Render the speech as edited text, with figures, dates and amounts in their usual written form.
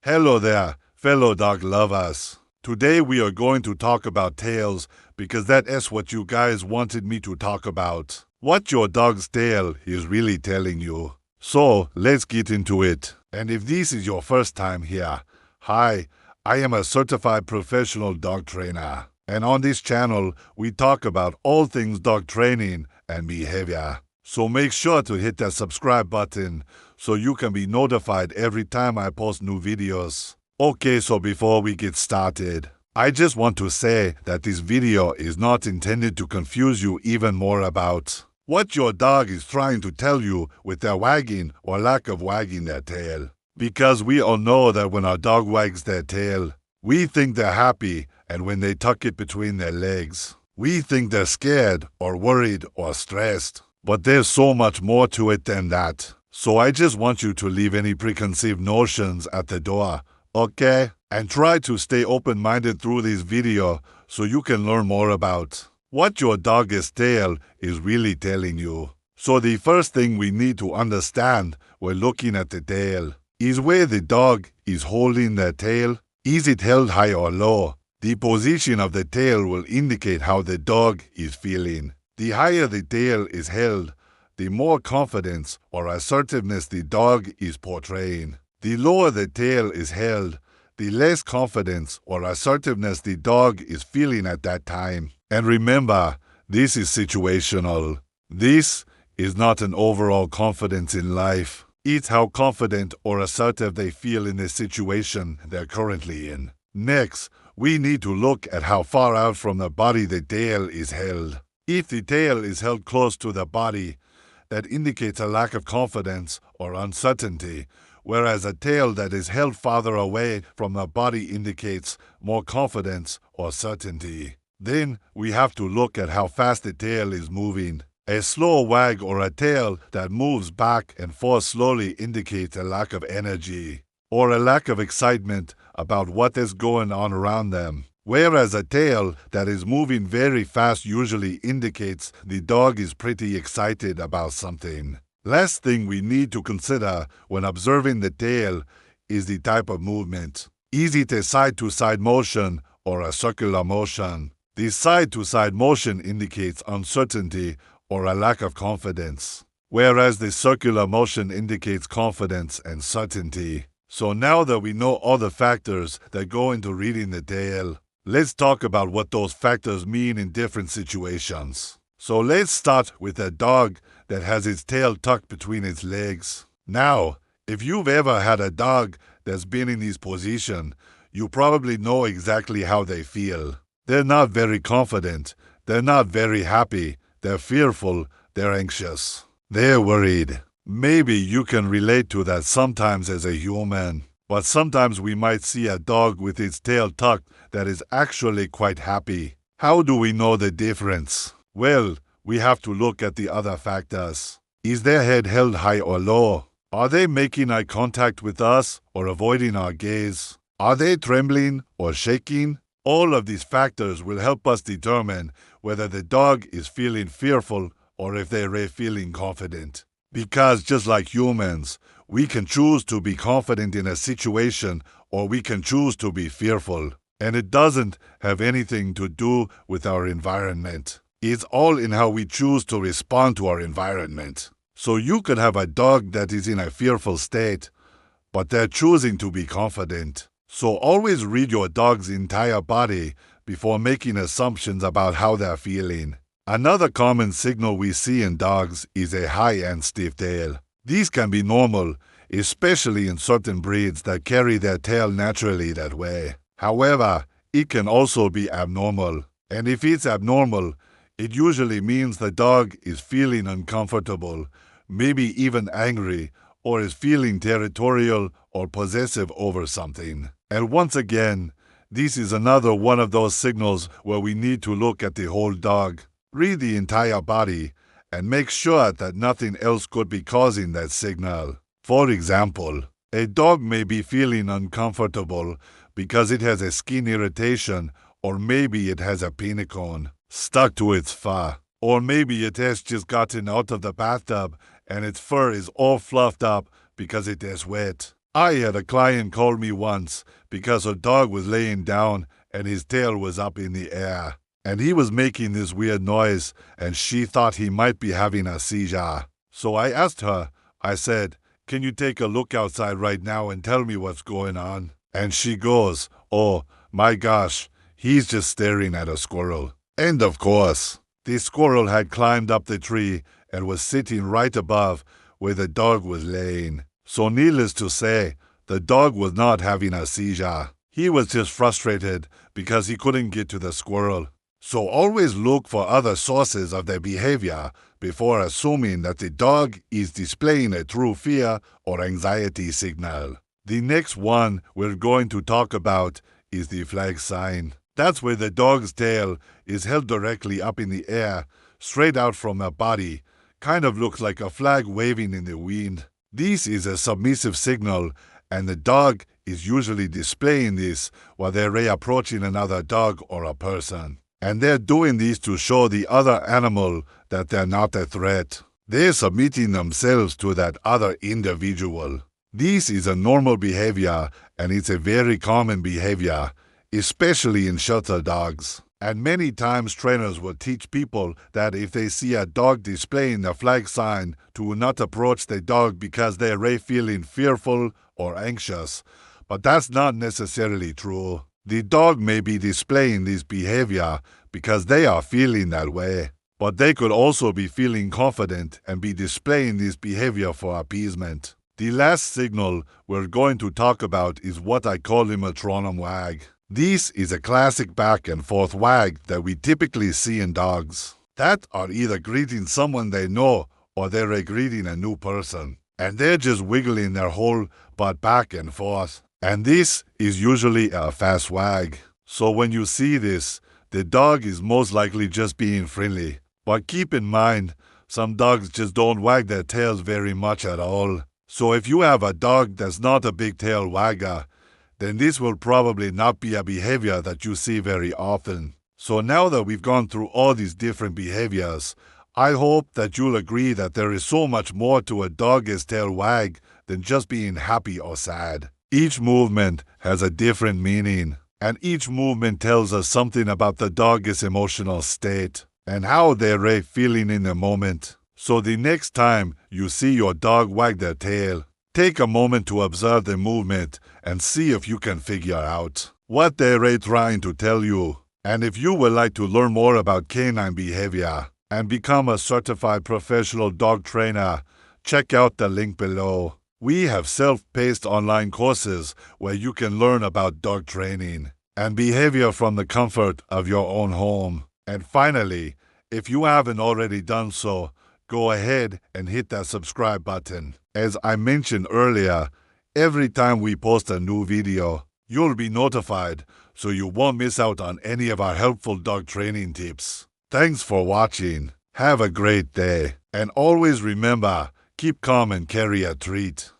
Hello there, fellow dog lovers. Today we are going to talk about tails because that is what you guys wanted me to talk about. What your dog's tail is really telling you. So let's get into it. And if this is your first time here, hi, I am a certified professional dog trainer. And on this channel, we talk about all things dog training and behavior. So make sure to hit that subscribe button so you can be notified every time I post new videos. Okay, so before we get started, I just want to say that this video is not intended to confuse you even more about what your dog is trying to tell you with their wagging or lack of wagging their tail. Because we all know that when our dog wags their tail, we think they're happy, and when they tuck it between their legs, we think they're scared or worried or stressed. But there's so much more to it than that. So I just want you to leave any preconceived notions at the door, okay? And try to stay open-minded through this video so you can learn more about what your dog's tail is really telling you. So the first thing we need to understand when looking at the tail is where the dog is holding their tail. Is it held high or low? The position of the tail will indicate how the dog is feeling. The higher the tail is held, the more confidence or assertiveness the dog is portraying. The lower the tail is held, the less confidence or assertiveness the dog is feeling at that time. And remember, this is situational. This is not an overall confidence in life. It's how confident or assertive they feel in the situation they're currently in. Next, we need to look at how far out from the body the tail is held. If the tail is held close to the body, that indicates a lack of confidence or uncertainty, whereas a tail that is held farther away from the body indicates more confidence or certainty. Then we have to look at how fast the tail is moving. A slow wag or a tail that moves back and forth slowly indicates a lack of energy or a lack of excitement about what is going on around them. Whereas a tail that is moving very fast usually indicates the dog is pretty excited about something. Last thing we need to consider when observing the tail is the type of movement. Is it a side-to-side motion or a circular motion? The side-to-side motion indicates uncertainty or a lack of confidence, whereas the circular motion indicates confidence and certainty. So now that we know all the factors that go into reading the tail, let's talk about what those factors mean in different situations. So let's start with a dog that has its tail tucked between its legs. Now, if you've ever had a dog that's been in this position, you probably know exactly how they feel. They're not very confident. They're not very happy. They're fearful. They're anxious. They're worried. Maybe you can relate to that sometimes as a human. But sometimes we might see a dog with its tail tucked that is actually quite happy. How do we know the difference? Well, we have to look at the other factors. Is their head held high or low? Are they making eye contact with us or avoiding our gaze? Are they trembling or shaking? All of these factors will help us determine whether the dog is feeling fearful or if they're feeling confident. Because just like humans, we can choose to be confident in a situation or we can choose to be fearful. And it doesn't have anything to do with our environment. It's all in how we choose to respond to our environment. So you could have a dog that is in a fearful state, but they're choosing to be confident. So always read your dog's entire body before making assumptions about how they're feeling. Another common signal we see in dogs is a high and stiff tail. These can be normal, especially in certain breeds that carry their tail naturally that way. However, it can also be abnormal. And if it's abnormal, it usually means the dog is feeling uncomfortable, maybe even angry, or is feeling territorial or possessive over something. And once again, this is another one of those signals where we need to look at the whole dog. Read the entire body and make sure that nothing else could be causing that signal. For example, a dog may be feeling uncomfortable because it has a skin irritation, or maybe it has a pinicone stuck to its fur, or maybe it has just gotten out of the bathtub and its fur is all fluffed up because it is wet. I had a client call me once because her dog was laying down and his tail was up in the air. And he was making this weird noise and she thought he might be having a seizure. So I asked her, I said, "Can you take a look outside right now and tell me what's going on?" And she goes, "Oh, my gosh, he's just staring at a squirrel." And of course, the squirrel had climbed up the tree and was sitting right above where the dog was laying. So needless to say, the dog was not having a seizure. He was just frustrated because he couldn't get to the squirrel. So always look for other sources of their behavior before assuming that the dog is displaying a true fear or anxiety signal. The next one we're going to talk about is the flag sign. That's where the dog's tail is held directly up in the air, straight out from her body. Kind of looks like a flag waving in the wind. This is a submissive signal, and the dog is usually displaying this while they're approaching another dog or a person. And they're doing this to show the other animal that they're not a threat. They're submitting themselves to that other individual. This is a normal behavior, and it's a very common behavior, especially in shelter dogs. And many times trainers will teach people that if they see a dog displaying the flag sign, to not approach the dog because they're feeling fearful or anxious. But that's not necessarily true. The dog may be displaying this behavior because they are feeling that way. But they could also be feeling confident and be displaying this behavior for appeasement. The last signal we're going to talk about is what I call the metronome wag. This is a classic back and forth wag that we typically see in dogs that are either greeting someone they know or they're greeting a new person. And they're just wiggling their whole butt back and forth. And this is usually a fast wag. So when you see this, the dog is most likely just being friendly. But keep in mind, some dogs just don't wag their tails very much at all. So if you have a dog that's not a big tail wagger, then this will probably not be a behavior that you see very often. So now that we've gone through all these different behaviors, I hope that you'll agree that there is so much more to a dog's tail wag than just being happy or sad. Each movement has a different meaning, and each movement tells us something about the dog's emotional state and how they're feeling in the moment. So the next time you see your dog wag their tail, take a moment to observe the movement and see if you can figure out what they're trying to tell you. And if you would like to learn more about canine behavior and become a certified professional dog trainer, check out the link below. We have self-paced online courses where you can learn about dog training and behavior from the comfort of your own home. And finally, if you haven't already done so, go ahead and hit that subscribe button. As I mentioned earlier, every time we post a new video, you'll be notified so you won't miss out on any of our helpful dog training tips. Thanks for watching. Have a great day. And always remember, keep calm and carry a treat.